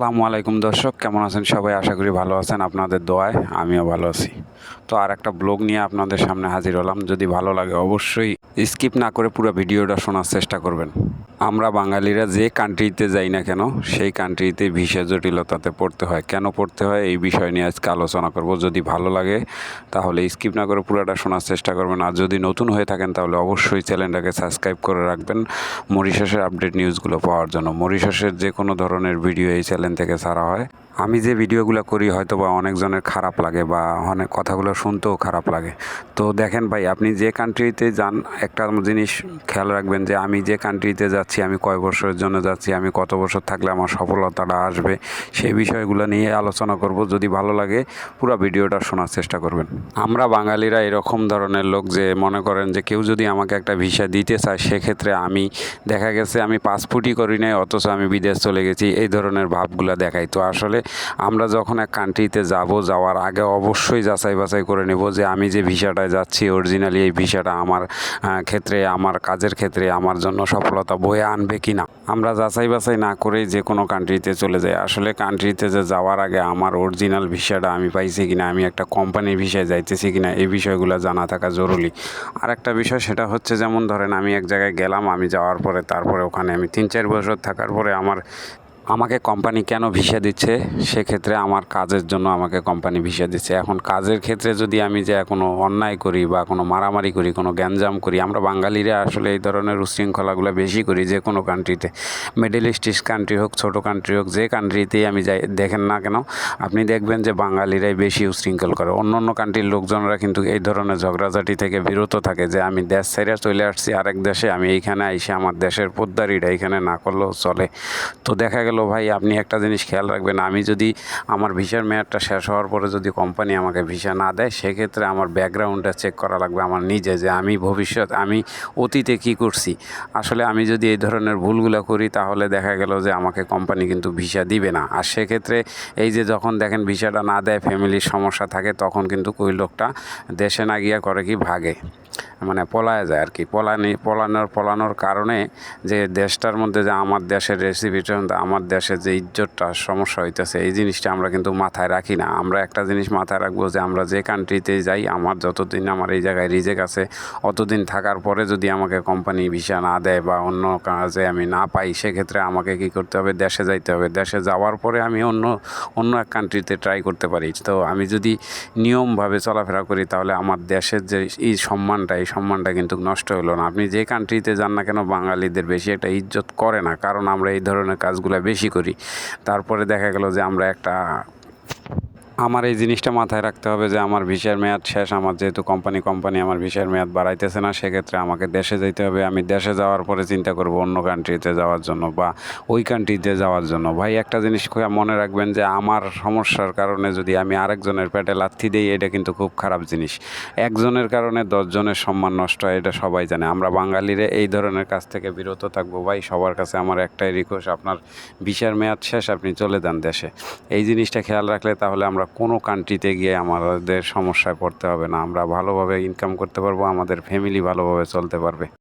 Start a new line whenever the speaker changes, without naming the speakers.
আসসালামু আলাইকুম দর্শক, কেমন আছেন সবাই? আশা করি ভালো আছেন, আপনাদের দোয়ায় আমিও ভালো আছি। তো আর একটা ব্লগ নিয়ে আপনাদের সামনে হাজির হলাম। যদি ভালো লাগে অবশ্যই স্কিপ না করে পুরো ভিডিওটা শোনার চেষ্টা করবেন। আমরা বাঙালিরা যে কান্ট্রিতে যাই না কেন, সেই কান্ট্রিতে ভিসা জটিলতাতে পড়তে হয়। কেন পড়তে হয় এই বিষয় নিয়ে আজকে আলোচনা করব। যদি ভালো লাগে তাহলে স্কিপ না করে পুরোটা শোনার চেষ্টা করবেন। আর যদি নতুন হয়ে থাকেন তাহলে অবশ্যই চ্যানেলটাকে সাবস্ক্রাইব করে রাখবেন মরিশাসের আপডেট নিউজগুলো পাওয়ার জন্য। মরিশাসের যে কোনো ধরনের ভিডিও এই চ্যানেল থেকে ছাড়া হয়। আমি যে ভিডিওগুলো করি হয়তো বা অনেকজনের খারাপ লাগে বা অনেক কথাগুলো শুনতেও খারাপ লাগে। তো দেখেন ভাই, আপনি যে কান্ট্রিতে যান একটা জিনিস খেয়াল রাখবেন যে আমি যে কান্ট্রিতে যাচ্ছি, আমি কয় বছরের জন্য যাচ্ছি, আমি কত বছর থাকলে আমার সফলতাটা আসবে, সেই বিষয়গুলো নিয়ে আলোচনা করব। যদি ভালো লাগে পুরো ভিডিওটা শোনার চেষ্টা করবেন। আমরা বাঙালিরা এরকম ধরনের লোক যে মনে করেন যে কেউ যদি আমাকে একটা ভিসা দিতে চায়, সেক্ষেত্রে আমি দেখা গেছে আমি পাসপোর্টই করি নাই অথচ আমি বিদেশ চলে গেছি, এই ধরনের ভাবগুলো দেখাই। তো আসলে আমরা যখন এক কান্ট্রিতে যাওয়ার আগে অবশ্যই যাচাই বাছাই করে নেব যে আমি যে ভিসাটায় যাচ্ছি অরিজিনালি এই ভিসাটা আমার ক্ষেত্রে, আমার কাজের ক্ষেত্রে আমার জন্য সফলতা বয়ে আনবে কি না। আমরা যাচাই বাছাই না করেই যে কোনো কান্ট্রিতে চলে যাই। আসলে কান্ট্রিতে যে যাওয়ার আগে আমার অরিজিনাল ভিসাটা আমি পাইছি কিনা, আমি একটা কোম্পানির ভিসায় যাইতেছি কিনা, এই বিষয়গুলো জানা থাকা জরুরি। আর একটা বিষয় সেটা হচ্ছে, যেমন ধরেন আমি এক জায়গায় গেলাম, আমি যাওয়ার পরে তারপরে ওখানে আমি 3-4 বছর থাকার পরে আমাকে কোম্পানি কেন ভিসা দিচ্ছে? সেক্ষেত্রে আমার কাজের জন্য আমাকে কোম্পানি ভিসা দিচ্ছে। এখন কাজের ক্ষেত্রে যদি আমি যে কোনো অন্যায় করি বা কোনো মারামারি করি, কোনো গ্যাঞ্জাম করি, আমরা বাঙালিরা আসলে এই ধরনের উশৃঙ্খলাগুলো বেশি করি যে কোনো কান্ট্রিতে। মিডল ইস্ট কান্ট্রি হোক, ছোটো কান্ট্রি হোক, যে কান্ট্রিতেই আমি যাই দেখেন না কেন, আপনি দেখবেন যে বাঙালিরাই বেশি উশৃঙ্খল করে। অন্য অন্য কান্ট্রির লোকজনরা কিন্তু এই ধরনের ঝগড়াঝাটি থেকে বিরত থাকে, যে আমি দেশ ছেড়ে চলে আসছি আরেক দেশে, আমি এইখানে আইসে আমার দেশের পোদ্দারিটা এইখানে না করলেও চলে। তো দেখা গেল ভাই, আপনি একটা জিনিস খেয়াল রাখবেন, আমি যদি আমার ভিসার মেয়াদটা শেষ হওয়ার পরে যদি কোম্পানি আমাকে ভিসা না দেয়, সেক্ষেত্রে আমার ব্যাকগ্রাউন্ডটা চেক করা লাগবে আমার নিজে, যে আমি আমি অতীতে কী করছি। আসলে আমি যদি এই ধরনের ভুলগুলো করি তাহলে দেখা গেল যে আমাকে কোম্পানি কিন্তু ভিসা দিবে না। আর সেক্ষেত্রে এই যে যখন দেখেন ভিসাটা না দেয়, ফ্যামিলির সমস্যা থাকে, তখন কিন্তু ওই লোকটা দেশে না গিয়া করে কি, ভাগে, মানে পলায় যায় আর কি। পলানোর কারণে যে দেশটার মধ্যে যে আমার দেশের রেসিপিটা, আমার দেশের যে ইজ্জতটা সমস্যা হইতেছে, এই জিনিসটা আমরা কিন্তু মাথায় রাখি না। আমরা একটা জিনিস মাথায় রাখবো যে আমরা যে কান্ট্রিতেই যাই, আমার যতদিন আমার এই জায়গায় রিজেক্ট আছে, অতদিন থাকার পরে যদি আমাকে কোম্পানি ভিসা না দেয় বা অন্য কাজে আমি না পাই, সেক্ষেত্রে আমাকে কী করতে হবে, দেশে যাইতে হবে। দেশে যাওয়ার পরে আমি অন্য এক কান্ট্রিতে ট্রাই করতে পারি। তো আমি যদি নিয়মভাবে চলাফেরা করি তাহলে আমার দেশের যে এই সম্মানটা কিন্তু নষ্ট হলো না। আপনি যে কান্ট্রিতে যান না কেন, বাঙালিদের বেশি একটা ইজ্জত করে না, কারণ আমরা এই ধরনের কাজগুলো বেশি করি। তারপরে দেখা গেল যে আমার এই জিনিসটা মাথায় রাখতে হবে যে আমার ভিসার মেয়াদ শেষ, আমার যেহেতু কোম্পানি আমার ভিসার মেয়াদ বাড়াইতেছে না, সেক্ষেত্রে আমাকে দেশে যেতে হবে। আমি দেশে যাওয়ার পরে চিন্তা করব অন্য কান্ট্রিতে যাওয়ার জন্য বা ওই কান্ট্রিতে যাওয়ার জন্য। ভাই একটা জিনিস মনে রাখবেন যে আমার সমস্যার কারণে যদি আমি আরেকজনের পেটে লাথি দিই, এটা কিন্তু খুব খারাপ জিনিস। একজনের কারণে 10 জনের সম্মান নষ্ট হয়, এটা সবাই জানে। আমরা বাঙালিরা এই ধরনের কাজ থেকে বিরত থাকবো। ভাই সবার কাছে আমার একটাই রিকোয়েস্ট, আপনার ভিসার মেয়াদ শেষ, আপনি চলে যান দেশে। এই জিনিসটা খেয়াল রাখলে তাহলে আমরা কোনো কান্ট্রিতে গিয়ে আমাদের সমস্যায় পড়তে হবে না। আমরা ভালোভাবে ইনকাম করতে পারবো, আমাদের ফ্যামিলি ভালোভাবে চলতে পারবে।